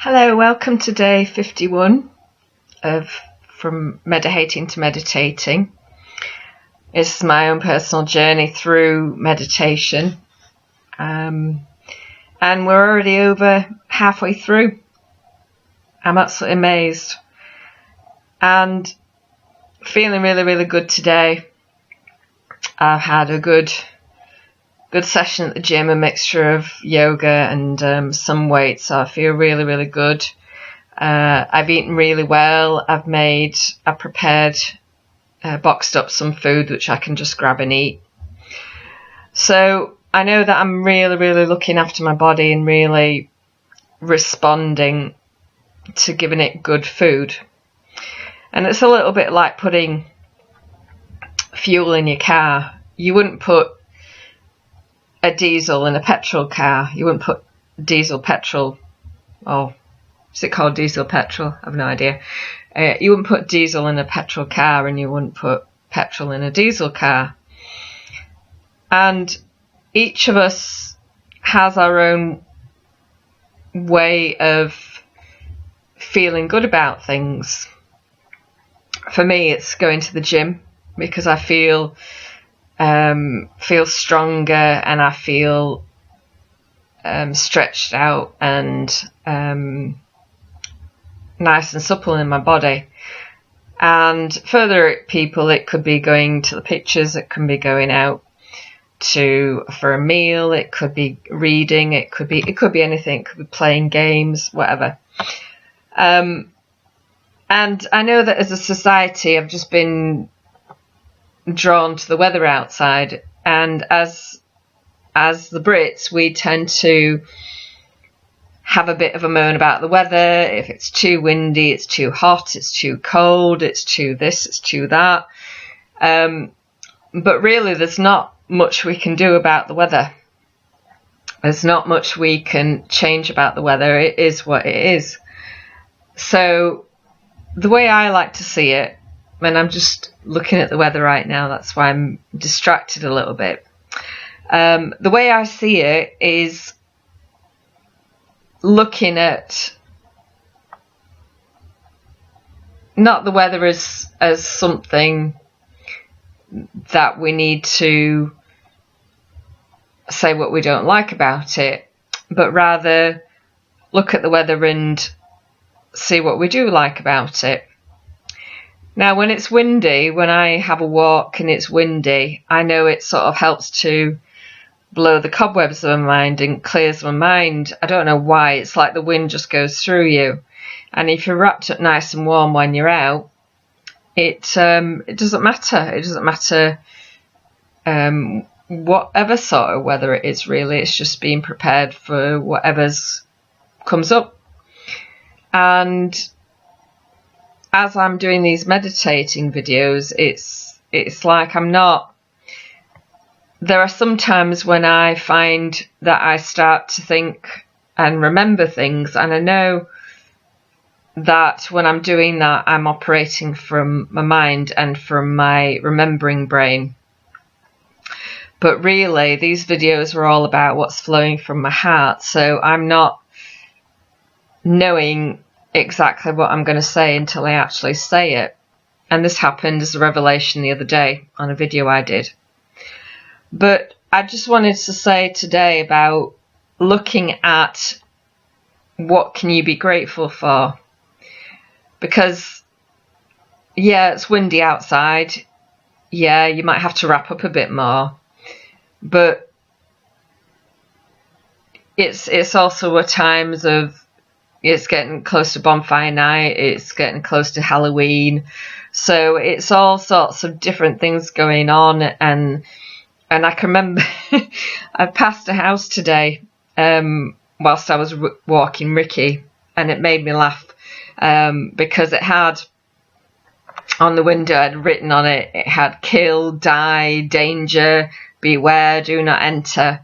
Hello, welcome to day 51 of From Medi-hating to Meditating. It's my own personal journey through meditation, and we're already over halfway through. I'm absolutely amazed and feeling really good today. I've had a good session at the gym, a mixture of yoga and some weights, so I feel really good. I've eaten really well. I've prepared, boxed up some food which I can just grab and eat. So I know that I'm really looking after my body and really responding to giving it good food. And it's a little bit like putting fuel in your car. You wouldn't put a diesel in a petrol car. You wouldn't put diesel petrol, or is it called diesel petrol? I have no idea. You wouldn't put diesel in a petrol car, and you wouldn't put petrol in a diesel car. And each of us has our own way of feeling good about things. For me, it's going to the gym because I feel stronger and I feel stretched out and nice and supple in my body. And further people, it could be going to the pictures, it can be going out for a meal, it could be reading, it could be anything, it could be playing games, whatever. And I know that as a society I've just been drawn to the weather outside, and as the Brits, we tend to have a bit of a moan about the weather. If it's too windy, it's too hot, it's too cold, it's too this, it's too that. But really there's not much we can do about the weather. There's not much we can change about the weather. It is what it is. So the way I like to see it, and I'm just looking at the weather right now, that's why I'm distracted a little bit. The way I see it is looking at not the weather as something that we need to say what we don't like about it, but rather look at the weather and see what we do like about it. Now, when it's windy, when I have a walk and it's windy, I know it sort of helps to blow the cobwebs of my mind and clears my mind. I don't know why. It's like the wind just goes through you. And if you're wrapped up nice and warm when you're out, it doesn't matter. It doesn't matter whatever sort of weather it is, really. It's just being prepared for whatever's comes up. And as I'm doing these meditating videos, it's like I'm not. There are some times when I find that I start to think and remember things, and I know that when I'm doing that, I'm operating from my mind and from my remembering brain. But really, these videos are all about what's flowing from my heart, so I'm not knowing exactly what I'm going to say until I actually say it. And this happened as a revelation the other day on a video I did. But I just wanted to say today about looking at what can you be grateful for. Because, yeah, it's windy outside. Yeah, you might have to wrap up a bit more. But it's also a times of, it's getting close to bonfire night, it's getting close to Halloween. So it's all sorts of different things going on. And I can remember I passed a house today whilst I was walking Ricky, and it made me laugh because it had on the window, I'd written on it, it had kill, die, danger, beware, do not enter.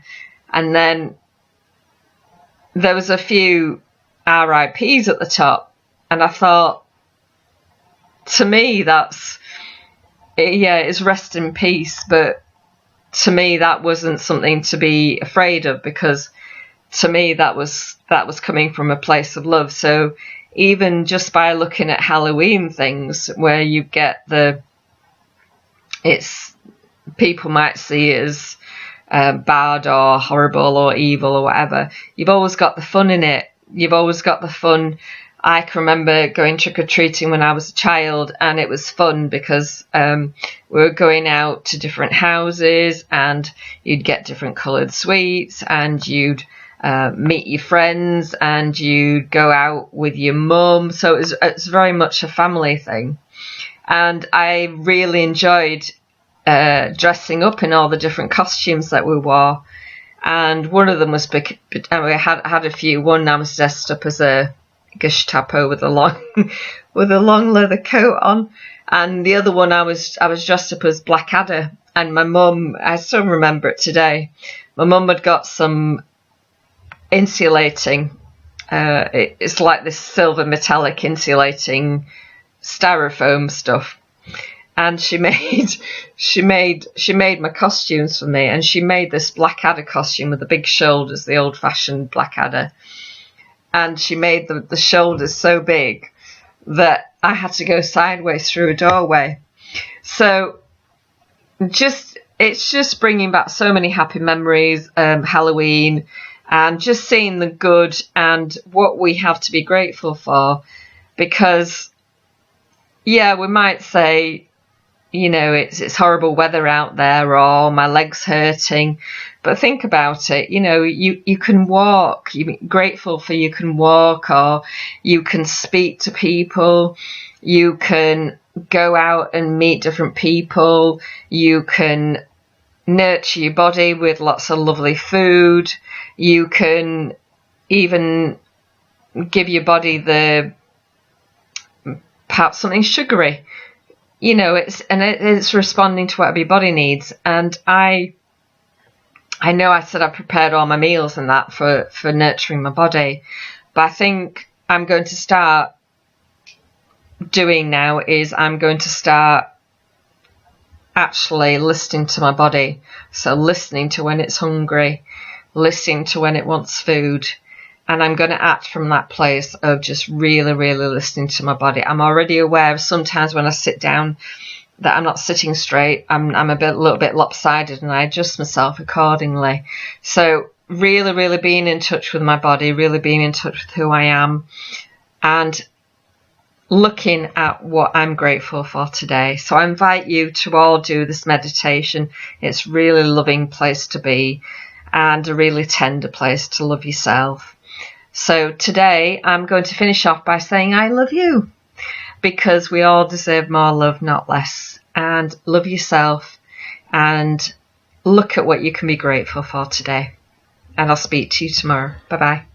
And then there was a few RIPs at the top, and I thought, to me that's, yeah, it's rest in peace, but to me that wasn't something to be afraid of, because to me that was that was coming from a place of love. So even just by looking at Halloween things, where you get people might see it as bad or horrible or evil or whatever, you've always got the fun in it. You've always got the fun. I can remember going trick-or-treating when I was a child, and it was fun because we were going out to different houses, and you'd get different coloured sweets, and you'd meet your friends, and you'd go out with your mum. So it's very much a family thing. And I really enjoyed dressing up in all the different costumes that we wore. And one of them was big, and we had a few. One I was dressed up as a Gestapo with a long leather coat on, and the other one I was dressed up as Blackadder. And my mum, I still remember it today, my mum had got some insulating, it's like this silver metallic insulating styrofoam stuff, and she made my costumes for me. And she made this Blackadder costume with the big shoulders, the old-fashioned Blackadder. And she made the shoulders so big that I had to go sideways through a doorway. So it's just bringing back so many happy memories, Halloween, and just seeing the good and what we have to be grateful for. Because, yeah, we might say, you know, it's horrible weather out there, or my leg's hurting. But think about it, you know, you can walk, you're grateful for you can walk, or you can speak to people, you can go out and meet different people, you can nurture your body with lots of lovely food, you can even give your body perhaps something sugary. You know, it's responding to whatever your body needs. And I know I said I prepared all my meals and that for nurturing my body, but I think I'm going to start doing now is I'm going to start actually listening to my body. So listening to when it's hungry, listening to when it wants food, and I'm going to act from that place of just really, really listening to my body. I'm already aware of sometimes when I sit down that I'm not sitting straight, I'm a little bit lopsided, and I adjust myself accordingly. So really, really being in touch with my body, really being in touch with who I am, and looking at what I'm grateful for today. So I invite you to all do this meditation. It's a really loving place to be, and a really tender place to love yourself. So today I'm going to finish off by saying I love you, because we all deserve more love, not less. And love yourself, and look at what you can be grateful for today. And I'll speak to you tomorrow. Bye-bye.